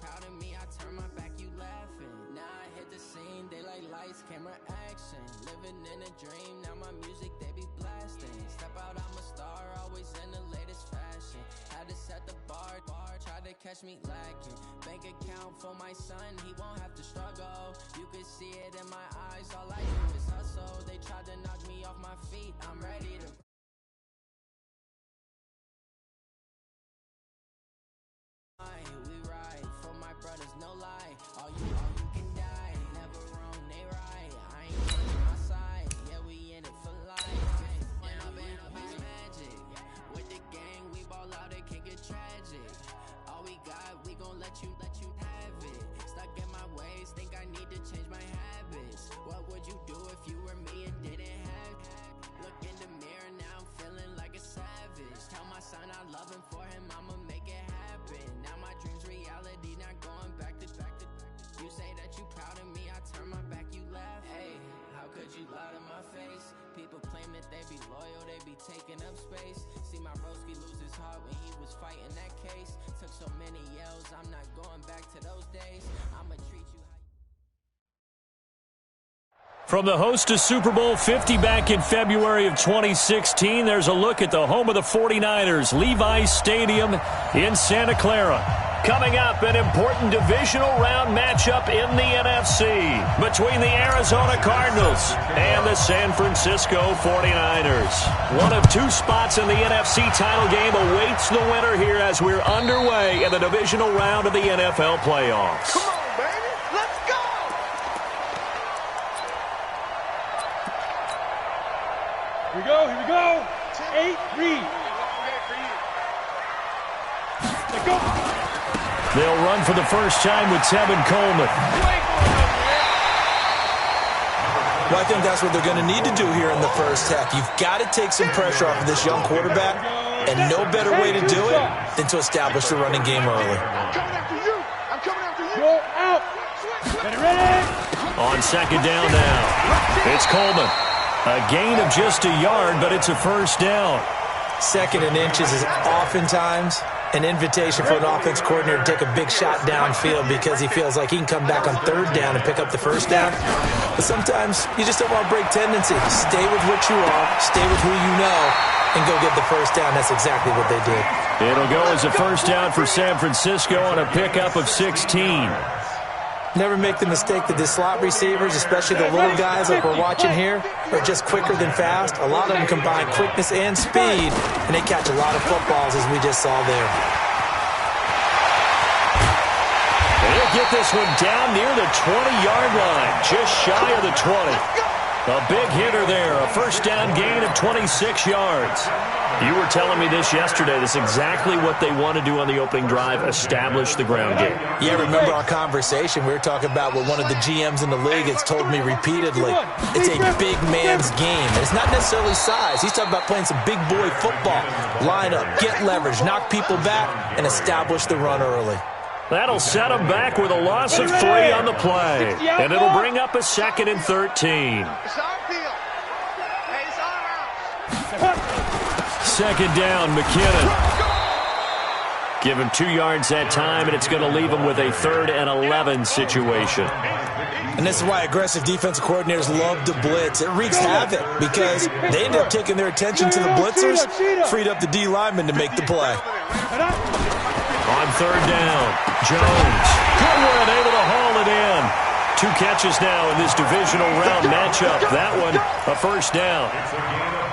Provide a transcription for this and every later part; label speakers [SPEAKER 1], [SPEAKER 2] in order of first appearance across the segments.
[SPEAKER 1] proud of me, I turn my back, you laughing. Now I hit the scene, they like lights, camera, action. Living in a dream, now my music, they be blasting. Step out, I'm a star, always in the latest fashion. Had to set the bar, tried to catch me lacking. Bank account for my son, he won't have to struggle. You could see it in my eyes, all I do is hustle. They tried to knock me off my feet, I'm ready to. We ride for my brothers, no lie. All you can die. Never wrong, they right. I ain't on my side. Yeah, we in it for life. Now it's magic. With the gang, we ball out, it can get tragic. All we got, we gon' let you have it. Stuck in my ways, think I need to change my habits. What would you do if you were me and didn't have it? Look in the mirror, now I'm feeling like a savage. Tell my son I love him, for him I'ma make it happen. Now my dreams reality, not going back to. You say that you proud of me, I turn my back, you laugh. Hey, how could you lie to my face? People claim that they be loyal, they be taking up space. See my broski lose his heart when he was fighting that case. Took so many yells, I'm not going back to those days. I'ma treat you.
[SPEAKER 2] From the host to Super Bowl 50 back in February of 2016, there's a look at the home of the 49ers, Levi's Stadium in Santa Clara. Coming up, an important divisional round matchup in the NFC between the Arizona Cardinals and the San Francisco 49ers. One of two spots in the NFC title game awaits the winner here as we're underway in the divisional round of the NFL playoffs.
[SPEAKER 3] Come on, baby. Let's go!
[SPEAKER 4] Here we go. 8, read. Let's go.
[SPEAKER 2] They'll run for the first time with Tevin Coleman.
[SPEAKER 5] Well, I think that's what they're going to need to do here in the first half. You've got to take some pressure off of this young quarterback, and no better way to do it than to establish the running game early.
[SPEAKER 3] I'm coming after you. I'm coming after you.
[SPEAKER 4] Go out. Get ready.
[SPEAKER 2] On second down now, it's Coleman. A gain of just a yard, but it's a first down.
[SPEAKER 5] Second and inches is oftentimes an invitation for an offense coordinator to take a big shot downfield because he feels like he can come back on third down and pick up the first down. But sometimes you just don't want to break tendency. Stay with what you are, stay with who you know, and go get the first down. That's exactly what they did.
[SPEAKER 2] It'll go as a first down for San Francisco on a pickup of 16.
[SPEAKER 5] Never make the mistake that the slot receivers, especially the little guys like we're watching here, are just quicker than fast. A lot of them combine quickness and speed, and they catch a lot of footballs, as we just saw there.
[SPEAKER 2] They'll get this one down near the 20-yard line, just shy of the 20. A big hitter there, a first down gain of 26 yards. You were telling me this yesterday. This is exactly what they want to do on the opening drive, establish the ground game.
[SPEAKER 5] Yeah, remember our conversation? We were talking about what one of the GMs in the league has told me repeatedly. It's a big man's game. And it's not necessarily size. He's talking about playing some big boy football. Line up, get leverage, knock people back, and establish the run early.
[SPEAKER 2] That'll set them back with a loss of 3 on the play. And it'll bring up a 2nd and 13.
[SPEAKER 3] It's our field. Hey, it's our house.
[SPEAKER 2] Second down, McKinnon. Give him 2 yards that time, and it's going to leave him with a 3rd and 11 situation.
[SPEAKER 5] And this is why aggressive defensive coordinators love to blitz. It wreaks havoc because they end up taking their attention to the blitzers, freed up the D lineman to make the play.
[SPEAKER 2] On 3rd down, Jones. Goodwin able to haul it in. 2 catches now in this divisional round matchup. That one, a first down.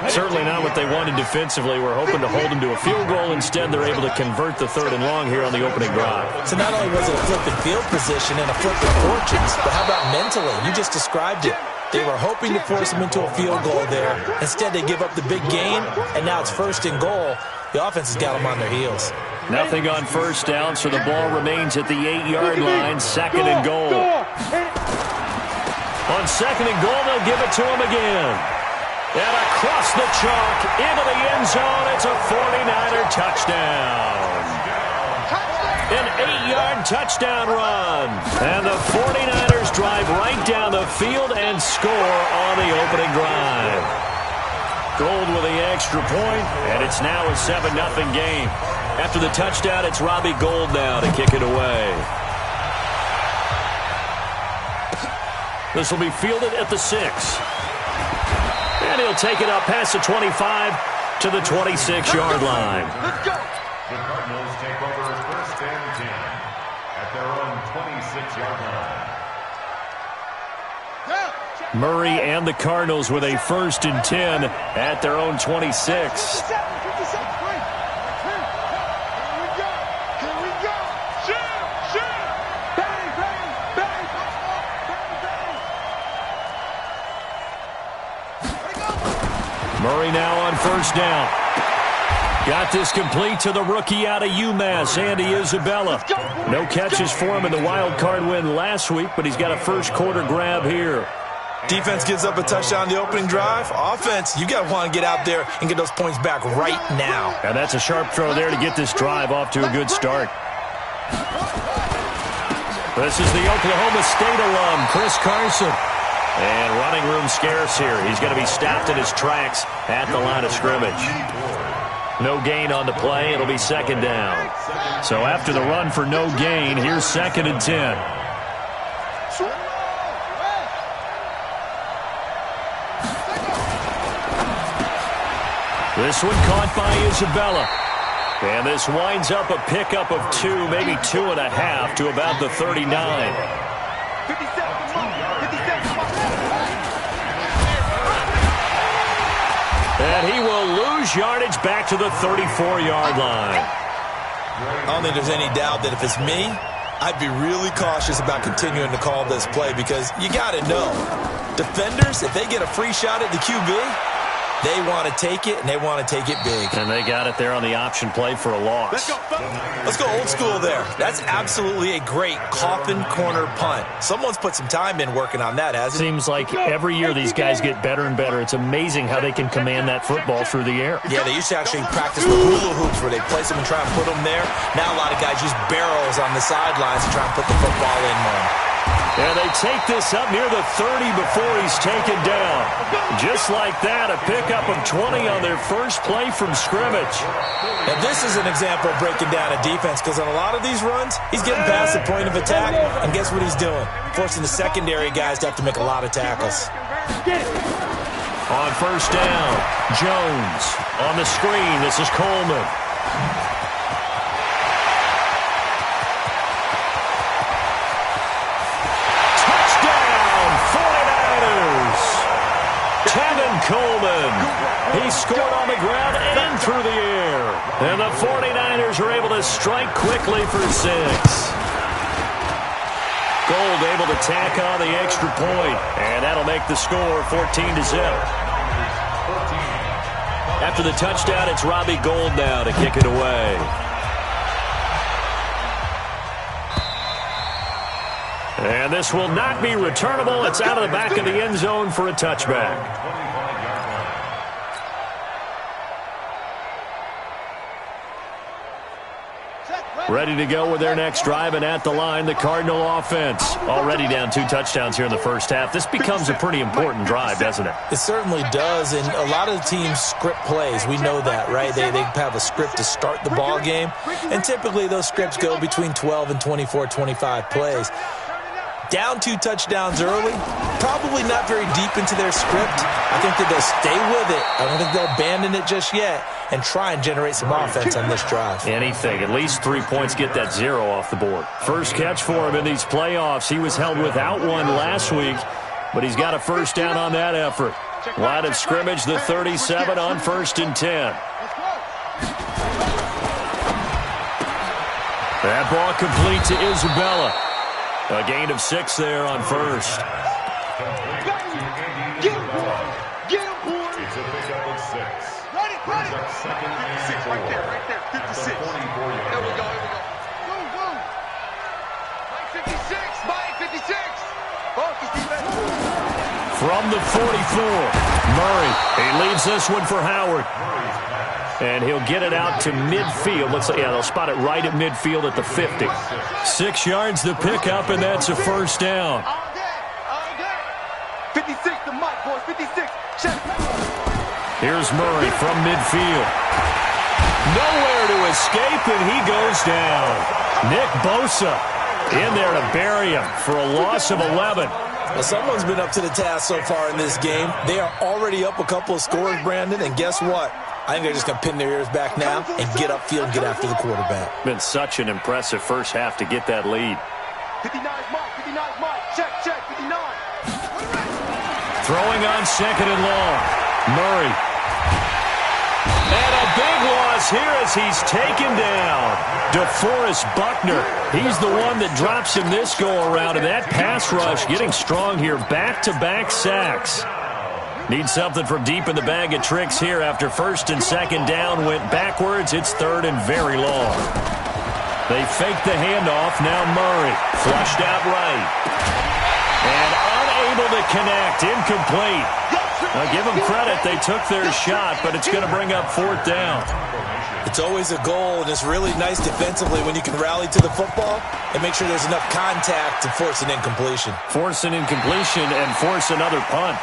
[SPEAKER 2] Certainly not what they wanted defensively. We're hoping to hold them to a field goal. Instead, they're able to convert the 3rd and long here on the opening drive.
[SPEAKER 5] So not only was it a flipping field position and a flip of fortunes, but how about mentally? You just described it. They were hoping to force them into a field goal there. Instead, they give up the big gain, and now it's 1st and goal. The offense has got them on their heels.
[SPEAKER 2] Nothing on first down, so the ball remains at the 8-yard line, 2nd and goal. On 2nd and goal, they'll give it to him again. And across the chalk, into the end zone, it's a 49er touchdown. An 8-yard touchdown run. And the 49ers drive right down the field and score on the opening drive. Gold with the extra point, and it's now a 7-0 game. After the touchdown, it's Robbie Gould now to kick it away. This will be fielded at the 6. And he'll take it up past the 25 to the 26-yard line.
[SPEAKER 3] Let's go.
[SPEAKER 6] The Cardinals take over 1st and 10 at their own 26-yard line.
[SPEAKER 2] Murray and the Cardinals with a 1st and 10 at their own 26. Murray now on 1st down. Got this complete to the rookie out of UMass, Andy Isabella. No catches for him in the wild card win last week, but he's got a first quarter grab here.
[SPEAKER 5] Defense gives up a touchdown the opening drive. Offense, you got to want to get out there and get those points back right now.
[SPEAKER 2] And that's a sharp throw there to get this drive off to a good start. This is the Oklahoma State alum, Chris Carson. And running room scarce here. He's going to be stopped in his tracks at the line of scrimmage. No gain on the play. It'll be 2nd down. So after the run for no gain, here's 2nd and 10. This one caught by Isabella. And this winds up a pickup of 2, maybe 2.5 to about the 39. And he will lose yardage back to the 34-yard line.
[SPEAKER 5] I don't think there's any doubt that if it's me, I'd be really cautious about continuing to call this play because you got to know, defenders, if they get a free shot at the QB, they want to take it, and they want to take it big.
[SPEAKER 2] And they got it there on the option play for a loss.
[SPEAKER 5] Let's go old school there. That's absolutely a great coffin corner punt. Someone's put some time in working on that, hasn't it?
[SPEAKER 2] Seems like every year these guys get better and better. It's amazing how they can command that football through the air.
[SPEAKER 5] Yeah, they used to actually practice the hula hoops where they place them and try and put them there. Now a lot of guys use barrels on the sidelines to try and put the football in one.
[SPEAKER 2] And they take this up near the 30 before he's taken down. Just like that, a pickup of 20 on their first play from scrimmage.
[SPEAKER 5] And this is an example of breaking down a defense because on a lot of these runs, he's getting past the point of attack, and guess what he's doing? Forcing the secondary guys to have to make a lot of tackles.
[SPEAKER 2] On 1st down, Jones. On the screen, this is Coleman. Coleman. He scored on the ground and through the air. And the 49ers are able to strike quickly for 6. Gold able to tack on the extra point. And that'll make the score 14-0. After the touchdown, it's Robbie Gould now to kick it away. And this will not be returnable. It's out of the back of the end zone for a touchback. Ready to go with their next drive, and at the line, the Cardinal offense. Already down 2 touchdowns here in the first half. This becomes a pretty important drive, doesn't it?
[SPEAKER 5] It certainly does, and a lot of the teams script plays. We know that, right? They have a script to start the ball game, and typically those scripts go between 12 and 24, 25 plays. Down 2 touchdowns early, probably not very deep into their script. I think that they'll stay with it. I don't think they'll abandon it just yet and try and generate some offense on this drive.
[SPEAKER 2] Anything. At least 3 points, get that 0 off the board. First catch for him in these playoffs. He was held without one last week, but he's got a 1st down on that effort. Line of scrimmage, the 37 on 1st and 10. That ball complete to Isabella. A gain of 6 there on 1st.
[SPEAKER 3] Get him, boy.
[SPEAKER 6] It's a pickup of 6.
[SPEAKER 3] Run it. 56, right there. 56. There we go. Go. Mike 56. Focus defense.
[SPEAKER 2] From the 44, Murray. He leaves this one for Howard. And he'll get it out to midfield. Looks like, yeah, they'll spot it right at midfield at the 50. 6 yards the pickup, and that's a 1st down.
[SPEAKER 3] All day. 56 to Mike, boys. 56. Check.
[SPEAKER 2] Here's Murray from midfield. Nowhere to escape, and he goes down. Nick Bosa in there to bury him for a loss of 11.
[SPEAKER 5] Well, someone's been up to the task so far in this game. They are already up a couple of scores, Brandon, and guess what? I think they're just going to pin their ears back now and get upfield and get after the quarterback.
[SPEAKER 2] Been such an impressive first half to get that lead.
[SPEAKER 3] 59 mark, check, 59.
[SPEAKER 2] Throwing on 2nd and long. Murray. And a big loss here as he's taken down. DeForest Buckner. He's the one that drops him this go-around, and that pass rush getting strong here. Back-to-back sacks. Need something from deep in the bag of tricks here after 1st and 2nd down went backwards. It's 3rd and very long. They fake the handoff. Now Murray. Flushed out right. And unable to connect. Incomplete. Now give them credit. They took their shot, but it's going to bring up 4th down.
[SPEAKER 5] It's always a goal, and it's really nice defensively when you can rally to the football and make sure there's enough contact to force an incompletion.
[SPEAKER 2] Force an incompletion and force another punt.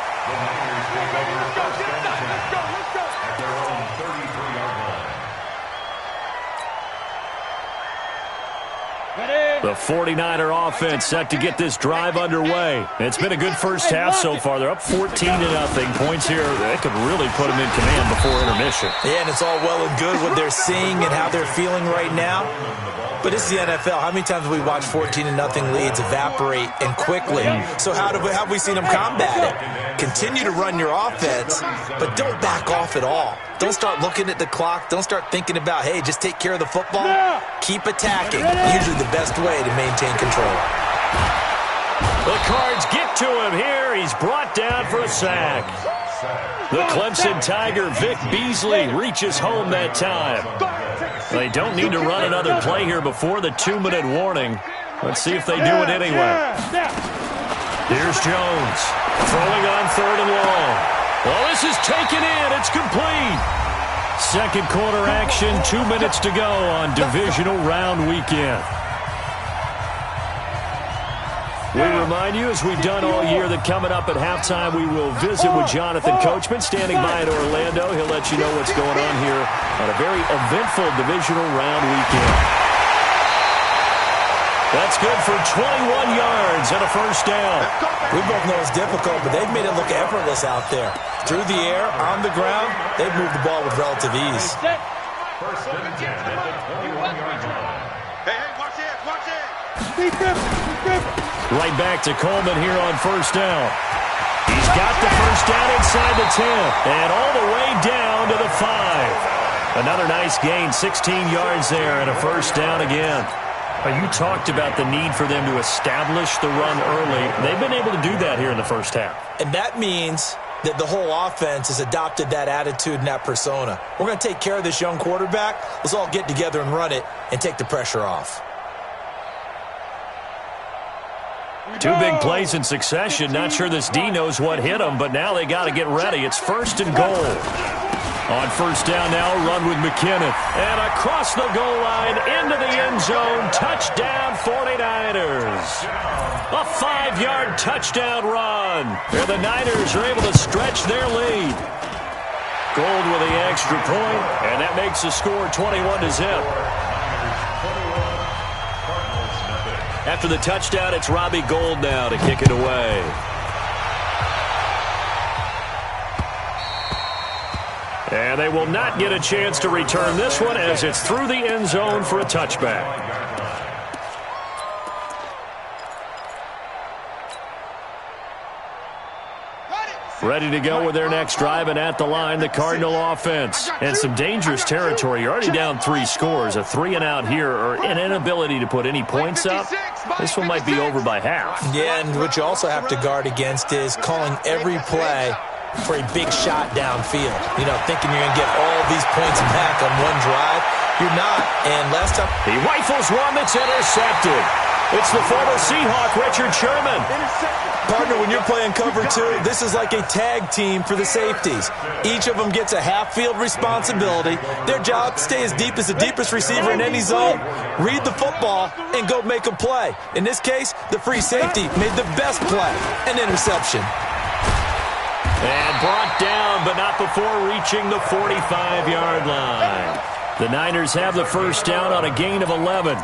[SPEAKER 2] The 49er offense set to get this drive underway. It's been a good first half so far. They're up 14-0. Points here, they could really put them in command before intermission.
[SPEAKER 5] Yeah, and it's all well and good what they're seeing and how they're feeling right now. But this is the NFL. How many times have we watched 14-0 leads evaporate and quickly? So how have we seen them combat it? Continue to run your offense, but don't back off at all. Don't start looking at the clock. Don't start thinking about, hey, just take care of the football. Keep attacking. Usually the best way to maintain control.
[SPEAKER 2] The Cards get to him here. He's brought down for a sack. The Clemson Tiger, Vic Beasley, reaches home that time. They don't need to run another play here before the 2-minute warning. Let's see if they do it anyway. Here's Jones. Throwing on 3rd and long. Well, this is taken in. It's complete. Second quarter action, 2 minutes to go on divisional round weekend. We remind you, as we've done all year, that coming up at halftime, we will visit with Jonathan Coachman, standing by in Orlando. He'll let you know what's going on here on a very eventful divisional round weekend. That's good for 21 yards and a first down.
[SPEAKER 5] We both know it's difficult, but they've made it look effortless out there. Through the air, on the ground, they've moved the ball with relative ease.
[SPEAKER 6] First and 10 at the 21-yard line.
[SPEAKER 3] Hey, watch it.
[SPEAKER 2] Right back to Coleman here on first down. He's got the first down inside the 10 and all the way down to the 5. Another nice gain, 16 yards there and a first down again. You talked about the need for them to establish the run early. They've been able to do that here in the first half.
[SPEAKER 5] And that means that the whole offense has adopted that attitude and that persona. We're going to take care of this young quarterback. Let's all get together and run it and take the pressure off.
[SPEAKER 2] Two big plays in succession. Not sure this D knows what hit him, but now they got to get ready. It's 1st and goal. On first down now, run with McKinnon. And across the goal line, into the end zone. Touchdown, 49ers. A 5-yard touchdown run. And the Niners are able to stretch their lead. Gold with the extra point, and that makes the score 21-0. After the touchdown, it's Robbie Gould now to kick it away. And they will not get a chance to return this one as it's through the end zone for a touchback. Ready to go with their next drive, and at the line, the Cardinal offense. And some dangerous territory. You're already down 3 scores. A 3-and-out here, or an inability to put any points up. This one might be over by half.
[SPEAKER 5] Yeah, and what you also have to guard against is calling every play for a big shot downfield. You know, thinking you're going to get all these points back on one drive. You're not, and last time...
[SPEAKER 2] He rifles one that's intercepted. It's the former Seahawk, Richard Sherman.
[SPEAKER 5] Partner, when you're playing cover 2, this is like a tag team for the safeties. Each of them gets a half-field responsibility. Their job, stay as deep as the deepest receiver in any zone, read the football, and go make a play. In this case, the free safety made the best play, an interception.
[SPEAKER 2] And brought down, but not before reaching the 45-yard line. The Niners have the first down on a gain of 11.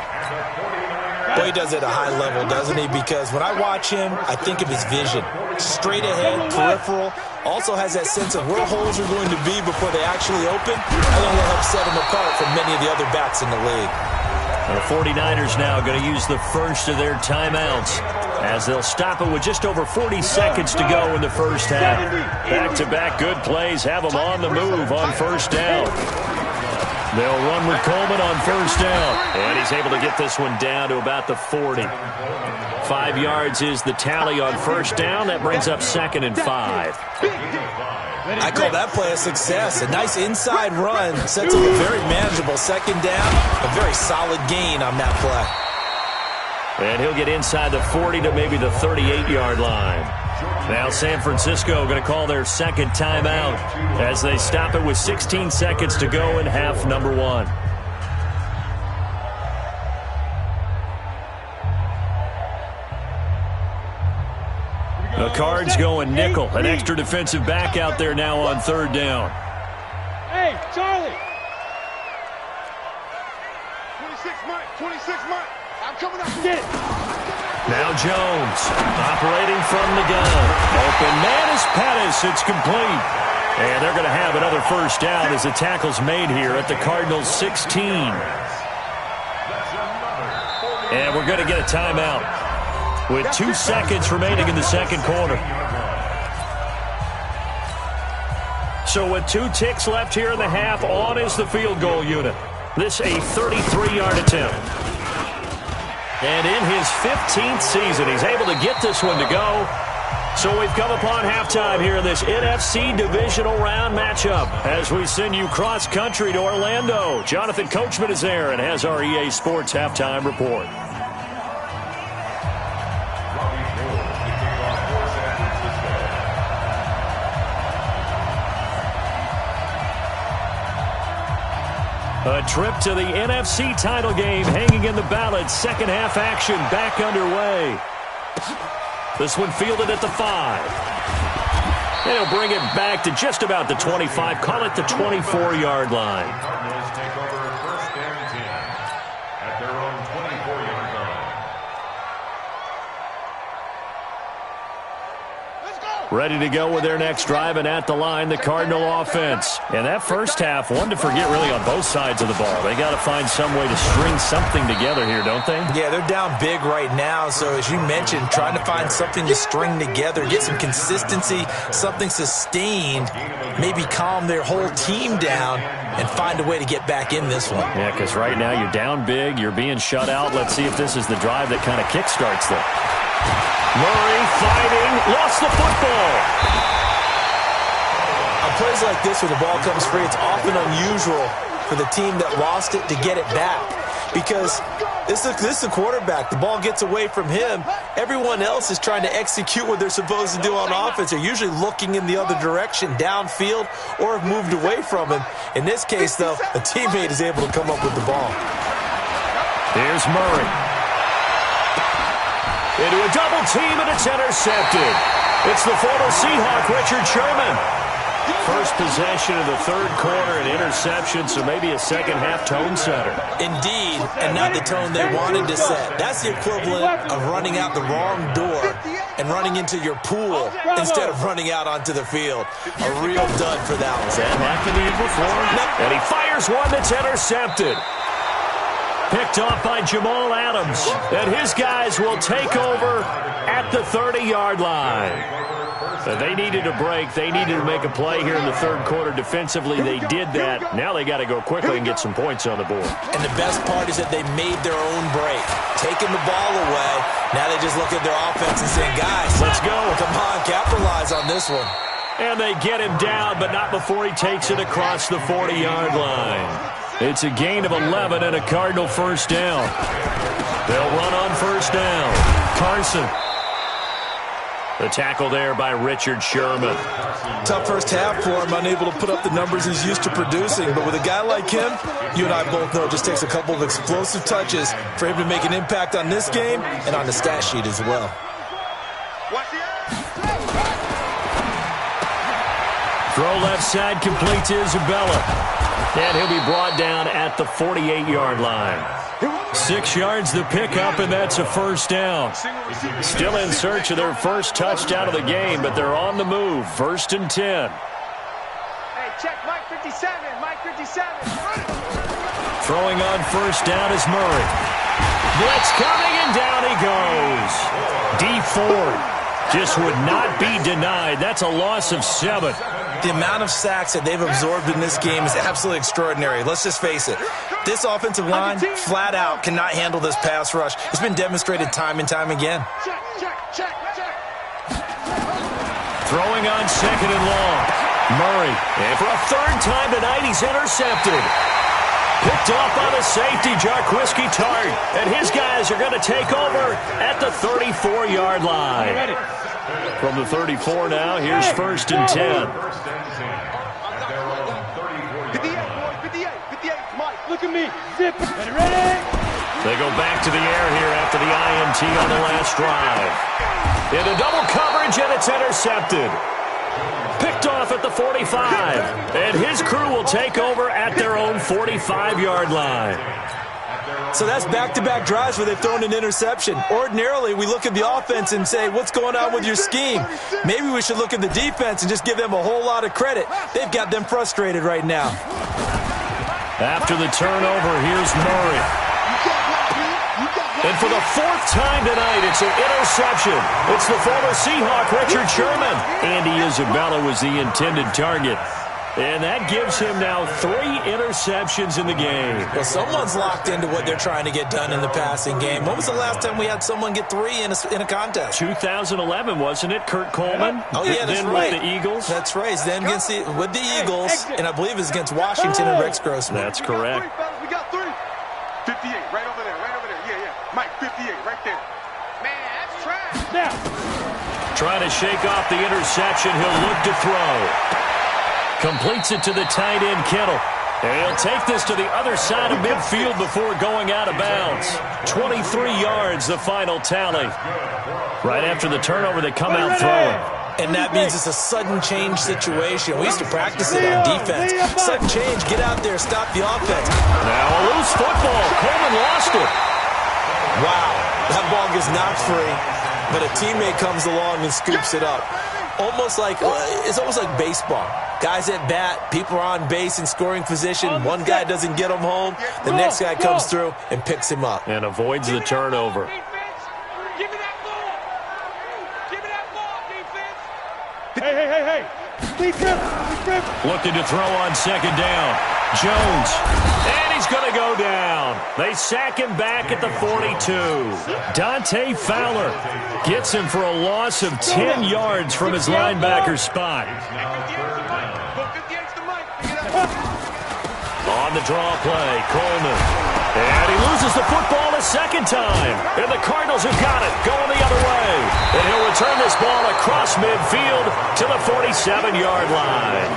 [SPEAKER 5] Boy, he does it at a high level, doesn't he? Because when I watch him, I think of his vision. Straight ahead, peripheral. Also has that sense of where holes are going to be before they actually open. I think that helps set him apart from many of the other backs in the league.
[SPEAKER 2] The 49ers now going to use the first of their timeouts as they'll stop it with just over 40 seconds to go in the first half. Back-to-back good plays have them on the move on first down. They'll run with Coleman on first down, and he's able to get this one down to about the 40. 5 yards is the tally on first down. That brings up 2nd and 5.
[SPEAKER 5] I call that play a success. A nice inside run sets up a very manageable second down. A very solid gain on that play.
[SPEAKER 2] And he'll get inside the 40 to maybe the 38-yard line. Now San Francisco going to call their second timeout as they stop it with 16 seconds to go in half number 1. The Cards going nickel. An extra defensive back out there now on third down.
[SPEAKER 4] Hey, Charlie!
[SPEAKER 3] 26 Mike. I'm coming up.
[SPEAKER 4] Get it!
[SPEAKER 2] Now Jones operating from the gun. Open man is Pettis. It's complete. And they're going to have another first down as the tackle's made here at the Cardinals' 16. And we're going to get a timeout with 2 seconds remaining in the second quarter. So with 2 ticks left here in the half, on is the field goal unit. This a 33-yard attempt. And in his 15th season, he's able to get this one to go. So we've come upon halftime here in this NFC divisional round matchup as we send you cross-country to Orlando. Jonathan Coachman is there and has our EA Sports halftime report. A trip to the NFC title game hanging in the balance. Second half action back underway. This one fielded at the 5. They'll bring it back to just about the 25. Call it the 24-yard line.
[SPEAKER 6] Cardinals take over first and 10 at their own 24-yard line.
[SPEAKER 2] Ready to go with their next drive, and at the line, the Cardinal offense. And that first half, one to forget really on both sides of the ball. They got to find some way to string something together here, don't they?
[SPEAKER 5] Yeah, they're down big right now. So as you mentioned, trying to find something to string together, get some consistency, something sustained, maybe calm their whole team down and find a way to get back in this one.
[SPEAKER 2] Yeah, because right now you're down big, you're being shut out. Let's see if this is the drive that kind of kickstarts them. Murray fighting, lost the football.
[SPEAKER 5] On plays like this where the ball comes free, it's often unusual for the team that lost it to get it back. Because this is the quarterback. The ball gets away from him. Everyone else is trying to execute what they're supposed to do on offense. They're usually looking in the other direction, downfield, or have moved away from him. In this case, though, a teammate is able to come up with the ball.
[SPEAKER 2] Here's Murray. Into a double team, and it's intercepted. It's the former Seahawk, Richard Sherman. First possession of the third quarter, an interception, so maybe a second-half tone setter.
[SPEAKER 5] Indeed, and not the tone they wanted to set. That's the equivalent of running out the wrong door and running into your pool instead of running out onto the field. A real dud for that one.
[SPEAKER 2] Has that happened to you before?
[SPEAKER 5] No.
[SPEAKER 2] And he fires one that's intercepted. Picked off by Jamal Adams. And his guys will take over at the 30-yard line. They needed a break. They needed to make a play here in the third quarter defensively. They did that. Now they got to go quickly and get some points on the board.
[SPEAKER 5] And the best part is that they made their own break. Taking the ball away. Now they just look at their offense and saying, guys,
[SPEAKER 2] let's go.
[SPEAKER 5] Come on, capitalize on this one.
[SPEAKER 2] And they get him down, but not before he takes it across the 40-yard line. It's a gain of 11 and a Cardinal first down. They'll run on first down. Carson. The tackle there by Richard Sherman.
[SPEAKER 5] Tough first half for him, unable to put up the numbers he's used to producing. But with a guy like him, you and I both know it just takes a couple of explosive touches for him to make an impact on this game and on the stat sheet as well.
[SPEAKER 2] Throw left side complete to Isabella. And he'll be brought down at the 48-yard line. 6 yards the pickup, and that's a first down. Still in search of their first touchdown of the game, but they're on the move. 1st and 10.
[SPEAKER 4] Hey, check Mike 57. Mike 57.
[SPEAKER 2] Throwing on first down is Murray. Blitz coming, and down he goes. D Ford just would not be denied. That's a loss of 7.
[SPEAKER 5] The amount of sacks that they've absorbed in this game is absolutely extraordinary. Let's just face it. This offensive line, flat out, cannot handle this pass rush. It's been demonstrated time and time again.
[SPEAKER 4] Check.
[SPEAKER 2] Throwing on 2nd and long. Murray, and for a 3rd time tonight, he's intercepted. Picked off by the safety, Jarquiski Tart. And his guys are going to take over at the 34-yard line. From the 34 now, here's 1st and 10.
[SPEAKER 4] 58, Mike, look at me. Zip. Ready?
[SPEAKER 2] They go back to the air here after the INT on the last drive. Into double coverage, and it's intercepted. Picked off at the 45. And his crew will take over at their own 45-yard line.
[SPEAKER 5] So that's back-to-back drives where they've thrown an interception. Ordinarily, we look at the offense and say, what's going on with your scheme? Maybe we should look at the defense and just give them a whole lot of credit. They've got them frustrated right now.
[SPEAKER 2] After the turnover, here's Murray. And for the 4th time tonight, it's an interception. It's the former Seahawk, Richard Sherman. Andy Isabella was the intended target. And that gives him now 3 interceptions in the game.
[SPEAKER 5] Well, someone's locked into what they're trying to get done in the passing game. When was the last time we had someone get 3 in a contest?
[SPEAKER 2] 2011, wasn't it? Kurt Coleman?
[SPEAKER 5] Oh, yeah, that's
[SPEAKER 2] then
[SPEAKER 5] right.
[SPEAKER 2] With the Eagles?
[SPEAKER 5] That's right. Then with the Eagles, and I believe it's against Washington and Rex Grossman.
[SPEAKER 2] That's correct.
[SPEAKER 3] We got 3. 58, right over there. Yeah. Mike, 58, right there.
[SPEAKER 4] Man, that's trash. Now.
[SPEAKER 2] Trying to shake off the interception. He'll look to throw. Completes it to the tight end, Kittle. And he'll take this to the other side of midfield before going out of bounds. 23 yards, the final tally. Right after the turnover, they come out throwing.
[SPEAKER 5] And that means it's a sudden change situation. We used to practice it on defense. Sudden change, get out there, stop the offense.
[SPEAKER 2] Now a loose football. Coleman lost it.
[SPEAKER 5] Wow, that ball gets knocked free, but a teammate comes along and scoops it up. It's almost like baseball. Guys at bat, people are on base in scoring position. One guy doesn't get him home. The next guy comes through and picks him up.
[SPEAKER 2] And avoids the turnover.
[SPEAKER 4] Give me that ball, defense. Hey. Please grip.
[SPEAKER 2] Looking to throw on 2nd down. Jones. And he's going to go down. They sack him back at the 42. Dante Fowler gets him for a loss of 10 yards from his linebacker spot. On the draw play, Coleman. And he loses the football a 2nd time. And the Cardinals have got it, going the other way. And he'll return this ball across midfield to the 47-yard line.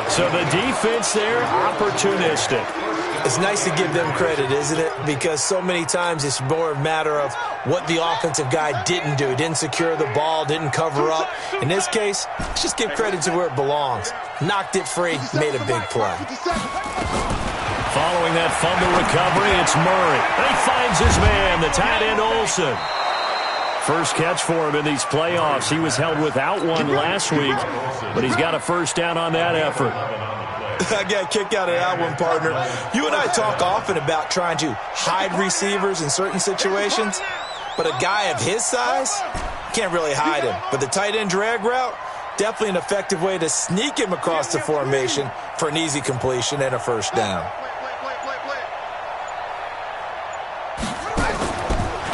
[SPEAKER 2] So the defense there, opportunistic.
[SPEAKER 5] It's nice to give them credit, isn't it? Because so many times it's more a matter of what the offensive guy didn't do. Didn't secure the ball, didn't cover up. In this case, let's just give credit to where it belongs. Knocked it free, made a big play.
[SPEAKER 2] Following that fumble recovery, it's Murray. And he finds his man, the tight end Olsen. First catch for him in these playoffs. He was held without one last week, but he's got a first down on that effort.
[SPEAKER 5] I got a kick out of that one, partner. You and I talk often about trying to hide receivers in certain situations, but a guy of his size, can't really hide him. But the tight end drag route, definitely an effective way to sneak him across the formation for an easy completion and a first down.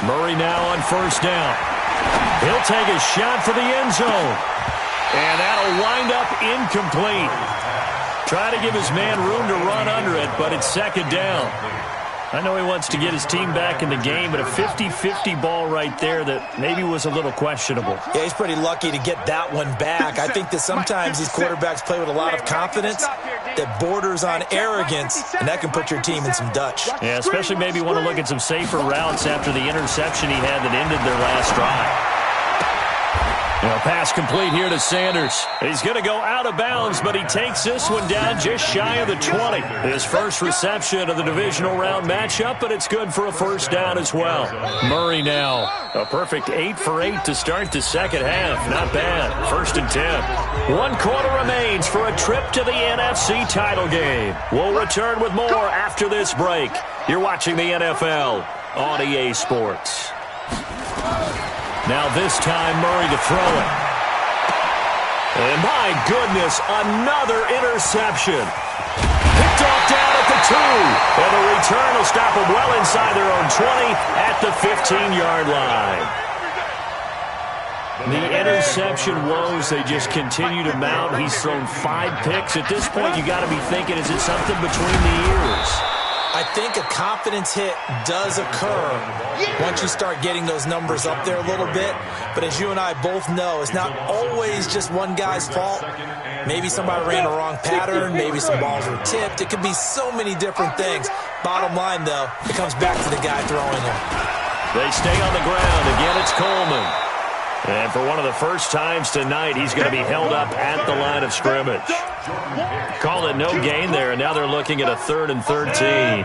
[SPEAKER 2] Murray now on first down. He'll take a shot for the end zone. And that'll wind up incomplete. Try to give his man room to run under it, but it's 2nd down. I know he wants to get his team back in the game, but a 50-50 ball right there that maybe was a little questionable.
[SPEAKER 5] Yeah, he's pretty lucky to get that one back. I think that sometimes these quarterbacks play with a lot of confidence that borders on arrogance, and that can put your team in some Dutch.
[SPEAKER 2] Yeah, especially maybe want to look at some safer routes after the interception he had that ended their last drive. Now pass complete here to Sanders. He's going to go out of bounds, but he takes this one down just shy of the 20. His first reception of the divisional round matchup, but it's good for a first down as well. Murray now, a perfect 8 for 8 to start the second half. Not bad. 1st and 10. 1 quarter remains for a trip to the NFC title game. We'll return with more after this break. You're watching the NFL on EA Sports. Now this time, Murray to throw it. And my goodness, another interception. Picked off down at the 2. And the return will stop them well inside their own 20 at the 15-yard line. The interception woes, they just continue to mount. He's thrown 5 picks. At this point, you got to be thinking, is it something between the ears?
[SPEAKER 5] I think a confidence hit does occur once you start getting those numbers up there a little bit. But as you and I both know, it's not always just one guy's fault. Maybe somebody ran a wrong pattern. Maybe some balls were tipped. It could be so many different things. Bottom line, though, it comes back to the guy throwing them.
[SPEAKER 2] They stay on the ground. Again, it's Coleman. And for one of the first times tonight, he's going to be held up at the line of scrimmage. Call it no gain there, and now they're looking at a 3rd and 13.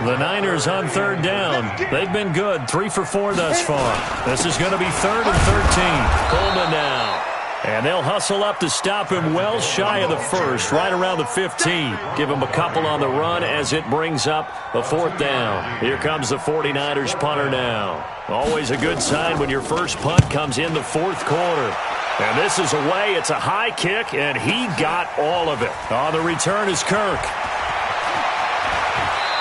[SPEAKER 2] The Niners on 3rd down. They've been good, 3 for 4 thus far. This is going to be 3rd and 13. Coleman now. And they'll hustle up to stop him well shy of the 1st, right around the 15. Give him a couple on the run as it brings up a 4th down. Here comes the 49ers punter now. Always a good sign when your first punt comes in the 4th quarter. And this is away. It's a high kick, and he got all of it. On the return is Kirk.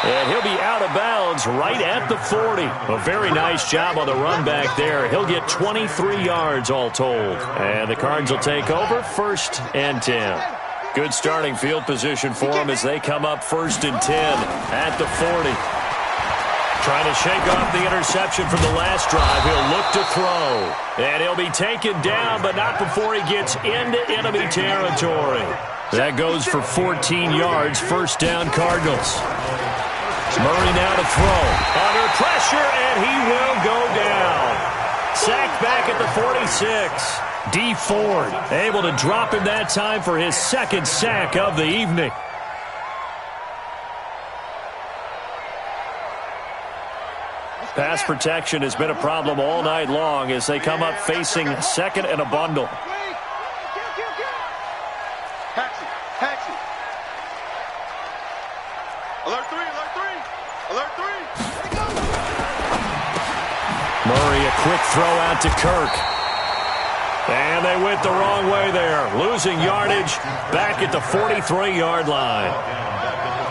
[SPEAKER 2] And he'll be out of bounds right at the 40. A very nice job on the run back there. He'll get 23 yards all told. And the Cards will take over 1st and 10. Good starting field position for them as they come up 1st and 10 at the 40. Trying to shake off the interception from the last drive. He'll look to throw. And he'll be taken down, but not before he gets into enemy territory. That goes for 14 yards. 1st down, Cardinals. Murray now to throw. Under pressure, and he will go down. Sacked back at the 46. D. Ford able to drop him that time for his 2nd sack of the evening. Pass protection has been a problem all night long as they come up facing 2nd and a bundle.
[SPEAKER 3] Taxi. Alert 3.
[SPEAKER 2] Murray, a quick throw out to Kirk. And they went the wrong way there. Losing yardage back at the 43-yard line.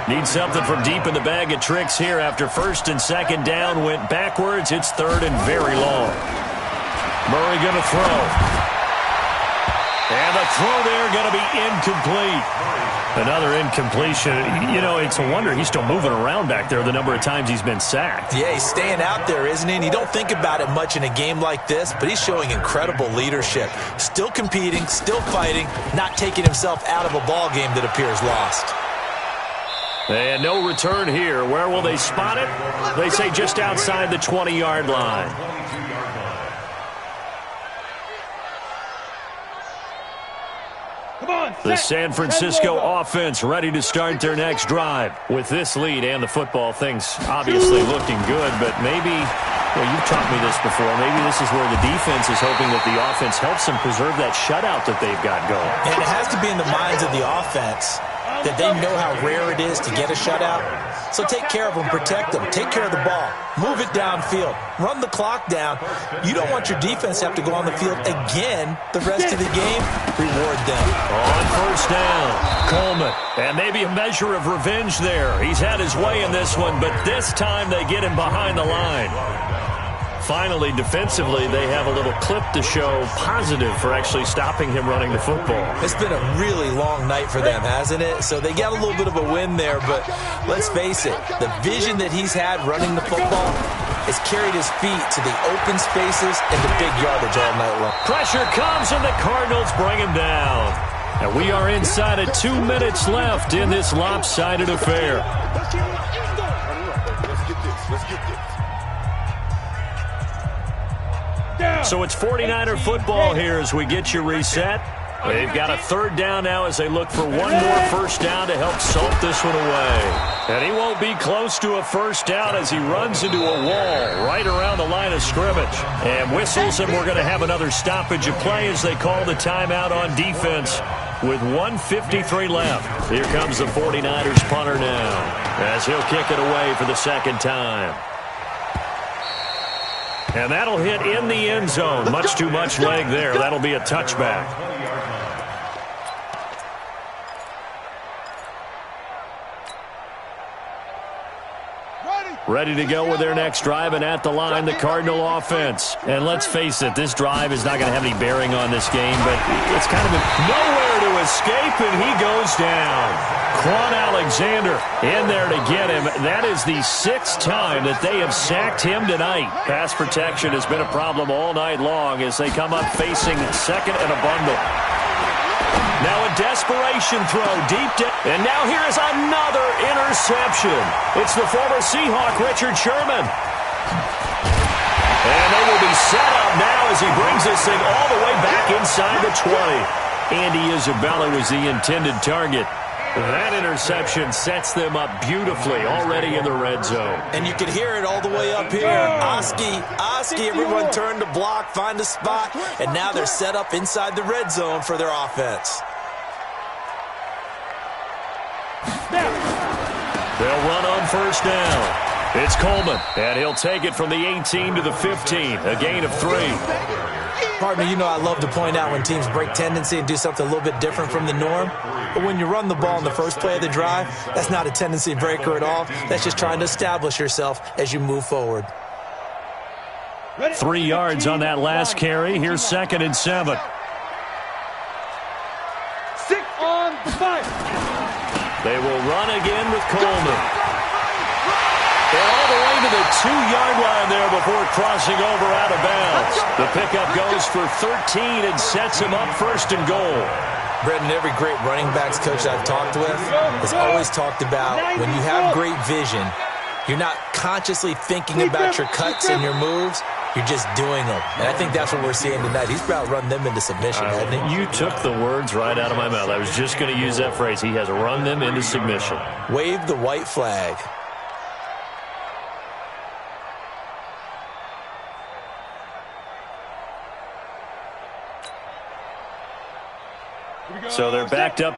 [SPEAKER 2] Need something from deep in the bag of tricks here after 1st and 2nd down went backwards. It's 3rd and very long. Murray going to throw. And the throw there going to be incomplete. Another incompletion. You know, it's a wonder he's still moving around back there the number of times he's been sacked.
[SPEAKER 5] Yeah, he's staying out there, isn't he? And you don't think about it much in a game like this, but he's showing incredible leadership. Still competing, still fighting, not taking himself out of a ball game that appears lost.
[SPEAKER 2] And no return here. Where will they spot it? They say just outside the 20-yard line. The San Francisco offense ready to start their next drive. With this lead and the football, things obviously looking good, but maybe, well, you've taught me this before, maybe this is where the defense is hoping that the offense helps them preserve that shutout that they've got going.
[SPEAKER 5] And it has to be in the minds of the offense that they know how rare it is to get a shutout. So take care of them, protect them, take care of the ball, move it downfield, run the clock down. You don't want your defense to have to go on the field again the rest of the game. Reward them.
[SPEAKER 2] On 1st down, Coleman. And maybe a measure of revenge there. He's had his way in this one, but this time they get him behind the line. Finally, defensively, they have a little clip to show positive for actually stopping him running the football.
[SPEAKER 5] It's been a really long night for them, hasn't it? So they got a little bit of a win there, but let's face it, the vision that he's had running the football has carried his feet to the open spaces and the big yardage all night long.
[SPEAKER 2] Pressure comes, and the Cardinals bring him down. And we are inside of 2 minutes left in this lopsided affair.
[SPEAKER 3] Let's get this.
[SPEAKER 2] So it's 49er football here as we get you reset. They've got a third down now as they look for one more first down to help salt this one away. And he won't be close to a first down as he runs into a wall right around the line of scrimmage. And whistles, and we're going to have another stoppage of play as they call the timeout on defense with 1:53 left. Here comes the 49ers punter now as he'll kick it away for the second time. And that'll hit in the end zone. Much too much leg there. That'll be a touchback. Ready to go with their next drive, and at the line, the Cardinal offense. And let's face it, this drive is not going to have any bearing on this game, but it's kind of nowhere to escape, and he goes down. Quan Alexander in there to get him. That is the 6th time that they have sacked him tonight. Pass protection has been a problem all night long as they come up facing second and a bundle. Now a desperation throw deep down. And now here is another interception. It's the former Seahawk, Richard Sherman. And they will be set up now as he brings this thing all the way back inside the 20. Andy Isabella was the intended target. That interception sets them up beautifully already in the red zone.
[SPEAKER 5] And you can hear it all the way up here. Oski, everyone turned to block, find a spot, and now they're set up inside the red zone for their offense.
[SPEAKER 2] They'll run on first down. It's Coleman, and he'll take it from the 18 to the 15, a gain of 3.
[SPEAKER 5] Partner, you know I love to point out when teams break tendency and do something a little bit different from the norm. But when you run the ball in the first play of the drive, that's not a tendency breaker at all. That's just trying to establish yourself as you move forward.
[SPEAKER 2] 3 yards on that last carry. Here's 2nd and 7.
[SPEAKER 4] 6 on the 5.
[SPEAKER 2] They will run again with Coleman. They're all the way to the 2-yard line there before crossing over out of bounds. The pickup goes for 13 and sets him up 1st and goal.
[SPEAKER 5] Brendan, every great running backs coach I've talked with has always talked about when you have great vision, you're not consciously thinking about your cuts and your moves. You're just doing them. And I think that's what we're seeing tonight. He's about run them into submission, hasn't he?
[SPEAKER 2] You took the words right out of my mouth. I was just going to use that phrase. He has run them into submission.
[SPEAKER 5] Wave the white flag.
[SPEAKER 2] So they're backed up.